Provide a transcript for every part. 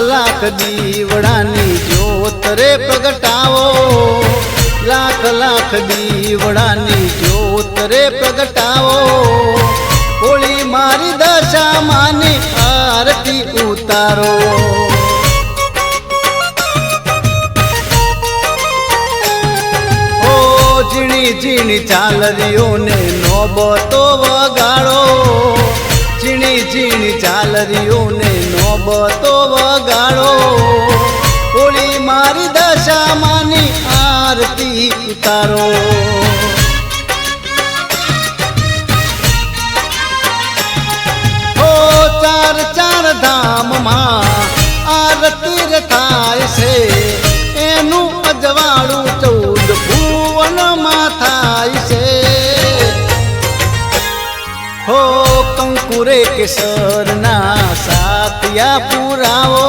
લાખ દીવડાની જ્યોત રે પ્રગટાવો, લાખ લાખ દીવડાની જ્યોત રે પ્રગટાવો, હોળી મારી દશા માની આરતી ઉતારો। ઝીણી ઝીણી ચાલરીઓને નોબતો વગાડો, ઝીણી ઝીણી ચાલરીઓને નોબતો વગાડો, હોળી મારી દશા માની આરતી ઉતારો। ચાર ચાર ધામમાં આરતી રે થાય છે, એનું અજવાળું 14 ભુવનમાં થાય છે। હો કંકુરે કેસરના સાથિયા પુરાવો,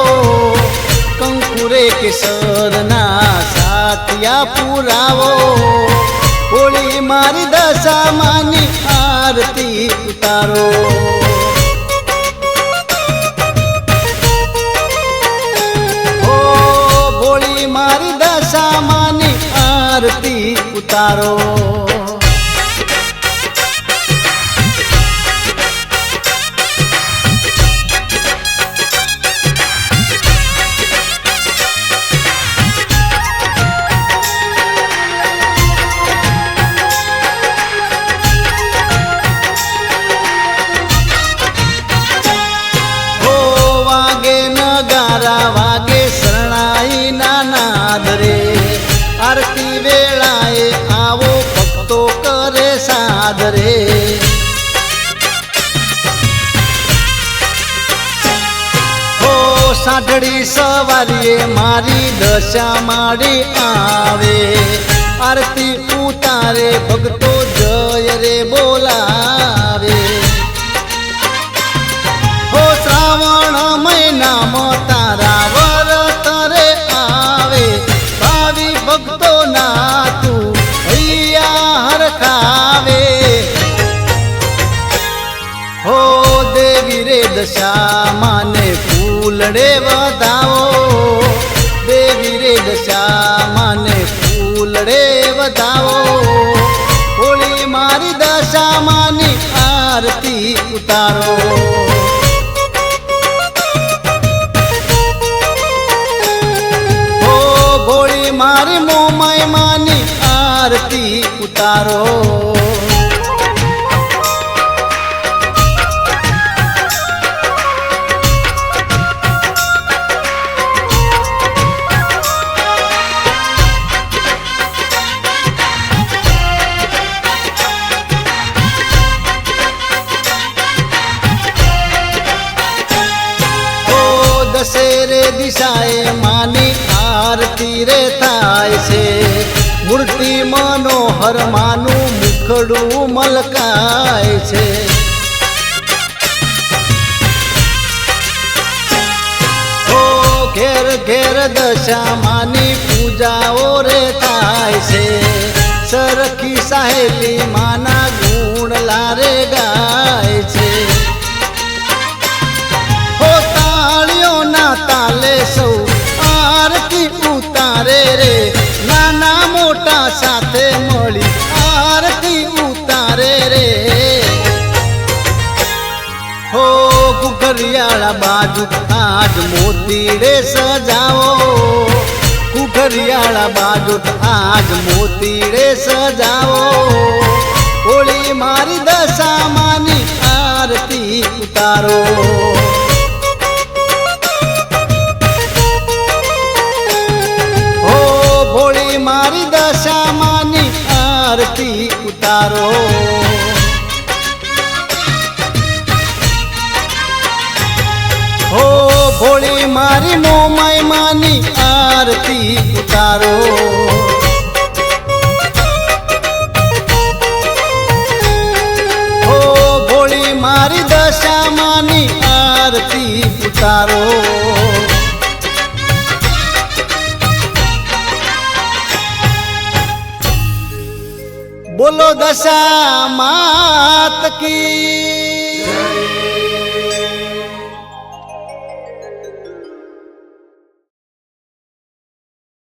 કંકુરે કેસરના સાથિયા પુરાવો, હોળી મારી દશા માની આરતી ઉતારો। મારી દશા માની આરતી ઉતારો। વાગે નગારા વાગે શરણાઈ નાદ રે, આરતી વેળાએ આવો ભક્તો કરે સાદ રે। હો સાઢળી સવારીએ મારી દશા માડી આવે, આરતી ઉતારે ભક્તો જય રે બોલાવે। હો શ્રાવણ મહિનામાં તારા વરત રે આવે, ભાવિ ભક્તો ના તું હૈયા હરખાવે। હો દેવી રે દશા માને ફૂલડે વધાવો, દેવી રે દશા માને ફૂલડે વધાવો, હોળી મારી દશા માની આરતી ઉતારો। ભોળી મારી મોમાઈ માની આરતી ઉતારો। દશેરે દિશાએ માની આરતી રે થાય છે, મૂર્તિ મનોહર માનું મુખડું મલકાય છે। ઓ ઘેર ઘેર દશા માની પૂજાઓ રે થાય છે, સરખી સાહેલી માના ગુણ લારે ગાય છે। તાલે સૌ આરતી ઉતારે રે, નાના મોટા સાથે મળી આરતી ઉતારે રે। હો ઘુઘરિયાળા બાજુ આજ મોતીડે સજાવો, ઘુઘરિયાળા બાજુ આજ મોતીડે સજાવો, હોળી મારી દશા માની આરતી ઉતારો। હોળી મારી દશા માની આરતી ઉતારો। હો ભોળી મારી મોમાઈ માની આરતી ઉતારો। હો ભોળી મારી દશા માની આરતી ઉતારો। बोलो दशा मात की।